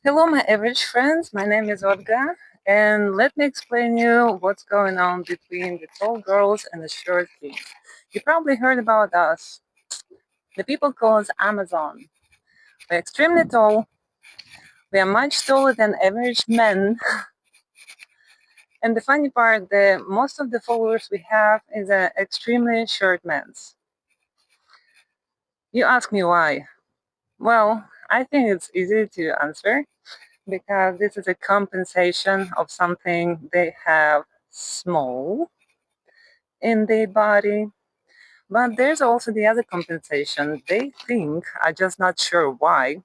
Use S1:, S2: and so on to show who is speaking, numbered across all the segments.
S1: Hello, my average friends. My name is Olga, and let me explain you what's going on between the tall girls and the short kids. You probably heard about us. The people call us Amazon. We're extremely tall. We are much taller than average men. And the funny part, the most of the followers we have is extremely short men. You ask me why? Well, I think it's easy to answer because this is a compensation of something they have small in their body. But there's also the other compensation. They think, I'm just not sure why,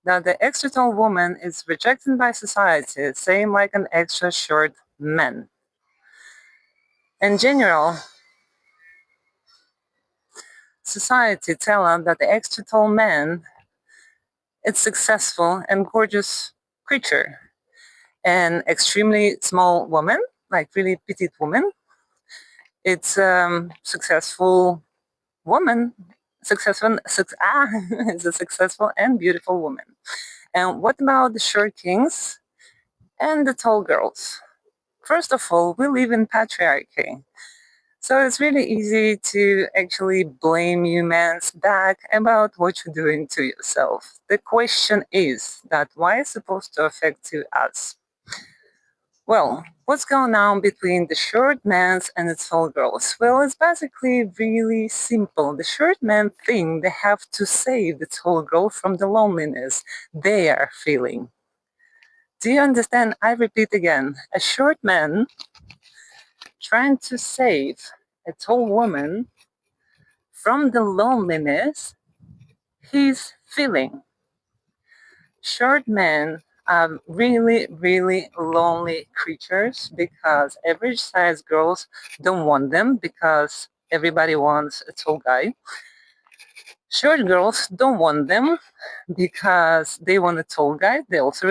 S1: that the extra tall woman is rejected by society, same like an extra short man. In general, society tell us that the extra tall man is successful and gorgeous creature. An extremely small woman, like really petite woman, it's successful woman, is a successful and beautiful woman. And what about the short kings and the tall girls? First of all, we live in patriarchy. So it's really easy to actually blame humans back about what you're doing to yourself. The question is that why is supposed to affect to us? Well, what's going on between the short men and the tall girls? Well, it's basically really simple. The short men think they have to save the tall girl from the loneliness they are feeling. Do you understand? I repeat again. A short man trying to save a tall woman from the loneliness he's feeling. Short men are really, really lonely creatures because average sized girls don't want them because everybody wants a tall guy. Short girls don't want them because they want a tall guy. They also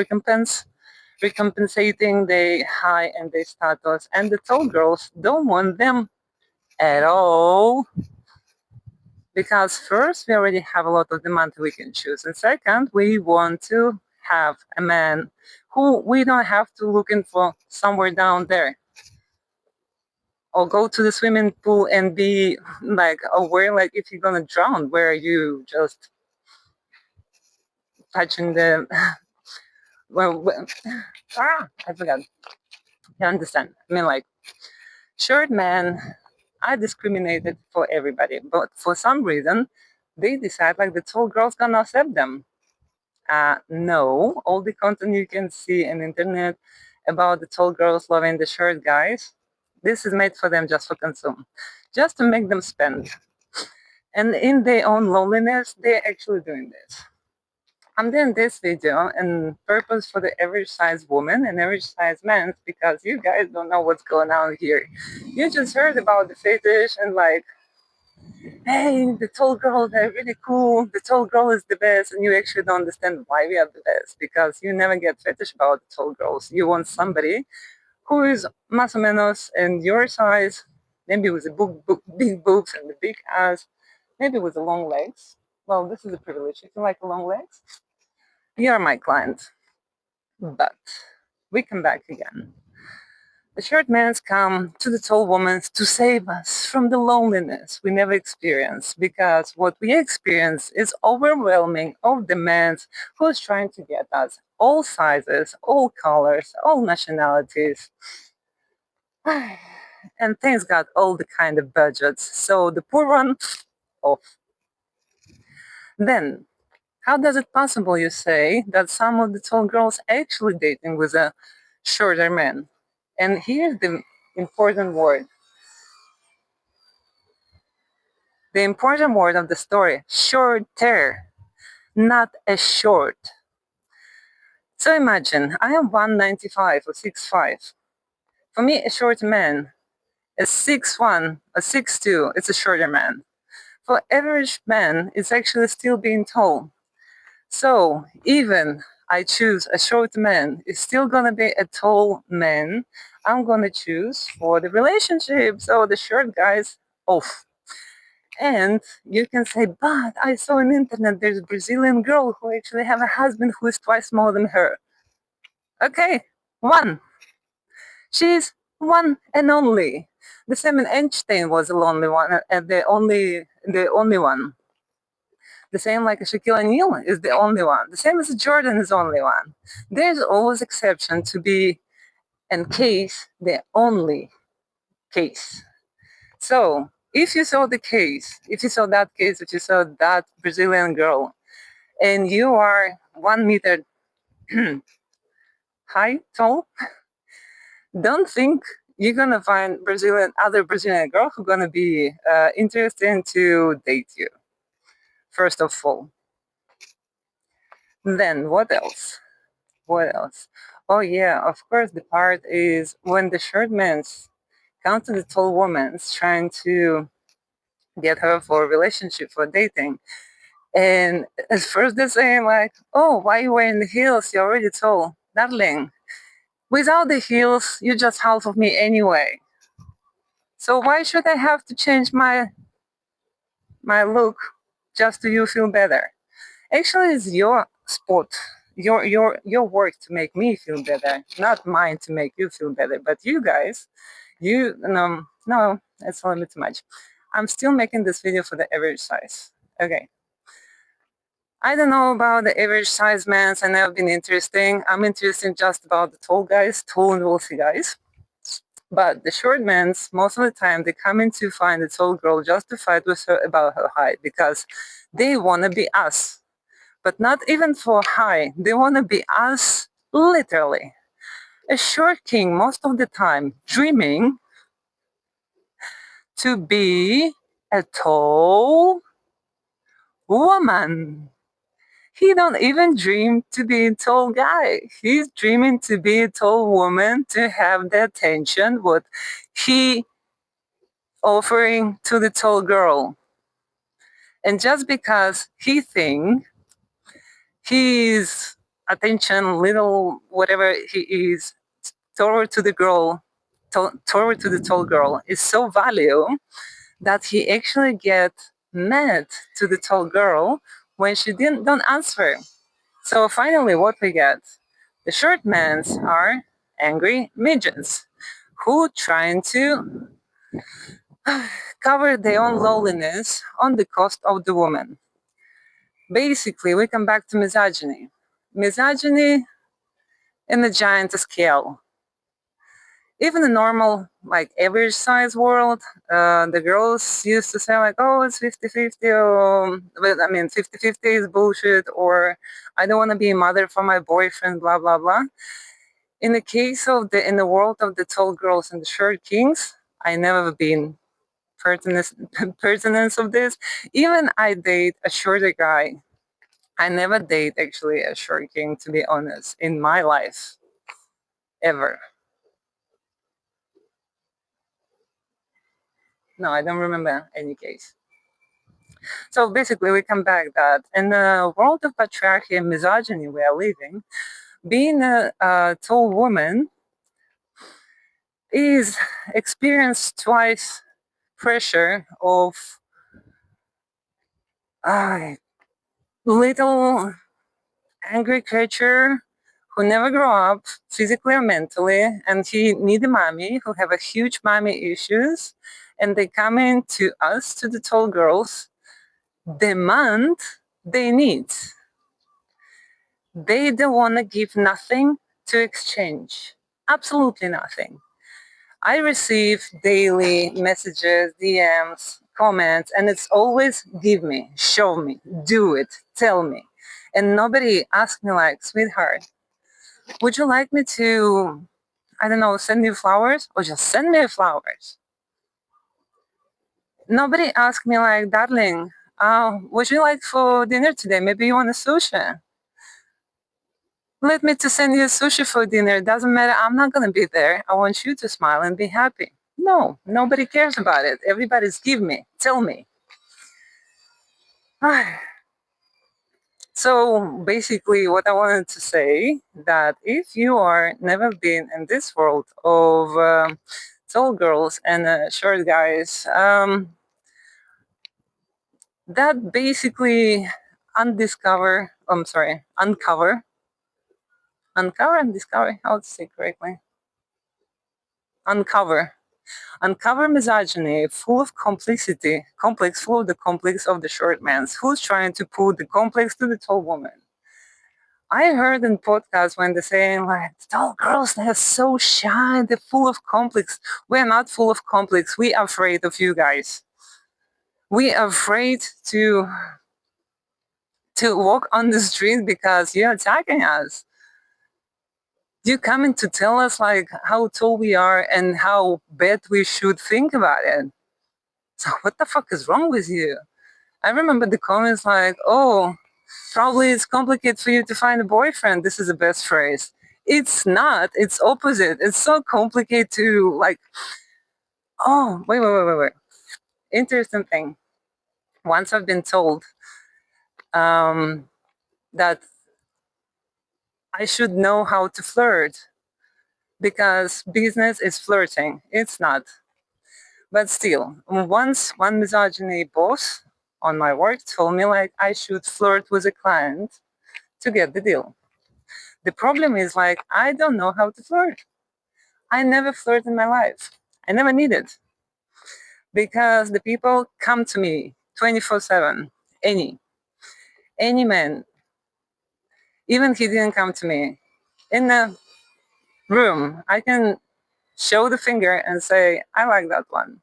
S1: recompensating the high and the status. And the tall girls don't want them at all because first we already have a lot of demand we can choose, and second we want to have a man who we don't have to looking for somewhere down there or go to the swimming pool and be like aware like if you're gonna drown where you just touching the well, I forgot. You understand? I mean, like, short men are discriminated for everybody, but for some reason they decide like the tall girls gonna accept them. No, all the content you can see on the internet about the tall girls loving the short guys, this is made for them just for consume, just to make them spend. And in their own loneliness, they're actually doing this. I'm doing this video and purpose for the average size woman and average size man because you guys don't know what's going on here. You just heard about the fetish and like, hey, the tall girls are really cool. The tall girl is the best, and you actually don't understand why we are the best because you never get fetish about the tall girls. You want somebody who is más o menos in your size, maybe with the big boobs and the big ass, maybe with the long legs. Well, this is a privilege. If you like long legs, you're my client. But we come back again. The short men come to the tall women to save us from the loneliness we never experience because what we experience is overwhelming of demands who's trying to get us all sizes, all colors, all nationalities. And things got all the kind of budgets. So the poor one off. Then how does it possible, you say, that some of the tall girls actually dating with a shorter man? And here's the important word. The important word of the story, shorter, not a short. So imagine, I am 195 or 6'5". For me, a short man is 6'1", a 6'2", it's a shorter man. For average man, it's actually still being tall. So even I choose a short man, it's still gonna be a tall man. I'm gonna choose for the relationship. So the short guys off. And you can say, but I saw on internet there's a Brazilian girl who actually have a husband who is twice more than her. Okay, one. She's one and only. The same in Einstein was the lonely one and the only one. The same like Shaquille O'Neal is the only one. The same as Jordan is the only one. There's always exception to be in case the only case. So if you saw the case, if you saw that case, if you saw that Brazilian girl, and you are 1 meter high, tall, don't think you're gonna find other Brazilian girl who's gonna be interested to date you. First of all, then what else? What else? Oh yeah, of course. The part is when the short man's come to the tall woman's trying to get her for a relationship for dating. And at first they're saying like, "Oh, why you wearing the heels? You're already tall, darling. Without the heels, you're just half of me anyway. So why should I have to change my look just to you feel better? Actually, it's your sport, your work to make me feel better, not mine to make you feel better. But you guys, you no, it's a little bit too much. I'm still making this video for the average size. Okay. I don't know about the average size mans. I never been interesting. I'm interested just about the tall guys, tall and wealthy guys. But the short mans, most of the time, they come in to find a tall girl just to fight with her about her height because they want to be us. But not even for high. They want to be us literally. A short king, most of the time, dreaming to be a tall woman. He don't even dream to be a tall guy. He's dreaming to be a tall woman to have the attention what he offering to the tall girl. And just because he think his attention, little whatever he is, toward to the girl, toward to the tall girl is so value that he actually get mad to the tall girl when she don't answer. So finally, what we get? The short mans are angry midgets who trying to cover their own loneliness on the cost of the woman. Basically, we come back to misogyny. Misogyny in the giant scale. Even the normal, like average size world, the girls used to say like, oh, it's 50-50, or, but I mean, 50-50 is bullshit, or I don't want to be a mother for my boyfriend, blah, blah, blah. In the case of in the world of the tall girls and the short kings, I never been pertinence of this. Even I date a shorter guy. I never date actually a short king, to be honest, in my life, ever. No, I don't remember any case. So basically, we come back that in the world of patriarchy and misogyny we are living, being a tall woman is experienced twice pressure of little angry creature who never grow up physically or mentally, and he need a mommy who have a huge mommy issues, and they come in to us, to the tall girls, demand they need. They don't want to give nothing to exchange. Absolutely nothing. I receive daily messages, DMs, comments, and it's always give me, show me, do it, tell me. And nobody asks me like, sweetheart, would you like me to, I don't know, send you flowers or just send me flowers? Nobody asked me like, darling, would you like for dinner today? Maybe you want a sushi. Let me to send you sushi for dinner. It doesn't matter. I'm not going to be there. I want you to smile and be happy. No, nobody cares about it. Everybody's give me, tell me. So basically what I wanted to say that if you are never been in this world of tall girls and short guys, that basically uncover Uncover and discover, how to say correctly? Uncover. Uncover misogyny, full of complexity, complex, full of the complex of the short man, who's trying to put the complex to the tall woman. I heard in podcasts when they're saying like, tall girls, they're so shy, they're full of complex. We're not full of complex. We are afraid of you guys. We are afraid to walk on the street because you're attacking us. You're coming to tell us like how tall we are and how bad we should think about it. So what the fuck is wrong with you? I remember the comments like, oh, probably it's complicated for you to find a boyfriend. This is the best phrase. It's not. It's opposite. It's so complicated to like, oh, wait. Interesting thing. Once I've been told that I should know how to flirt because business is flirting. It's not. But still, once one misogyny boss on my work told me like I should flirt with a client to get the deal. The problem is like I don't know how to flirt. I never flirt in my life. I never needed because the people come to me 24/7. Any man, even he didn't come to me in the room. I can show the finger and say I like that one,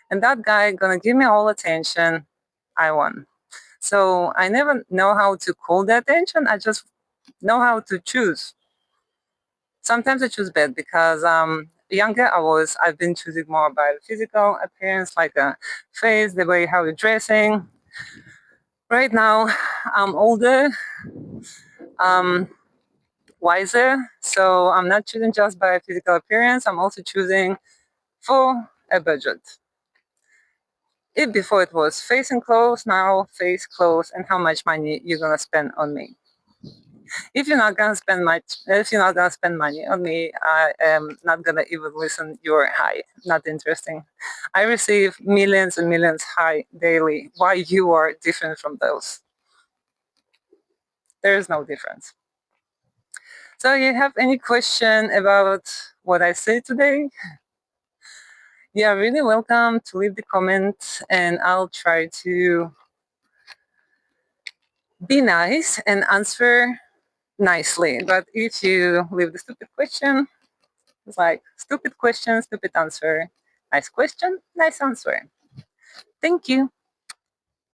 S1: and that guy gonna give me all attention. I won. So I never know how to call the attention. I just know how to choose. Sometimes I choose bad because younger I've been choosing more by the physical appearance, like a face, the way how you're dressing. Right now, I'm older, um, wiser, so I'm not choosing just by physical appearance. I'm also choosing for a budget. If before it was face and clothes, now face, clothes, and how much money you're gonna spend on me. If you're not gonna spend money on me, I am not gonna even listen your hi. Not interesting. I receive millions and millions hi daily. Why you are different from those? There is no difference. So you have any question about what I said today? You are really welcome to leave the comment and I'll try to be nice and answer nicely. But if you leave the stupid question, it's like stupid question, stupid answer. Nice question, nice answer. Thank you.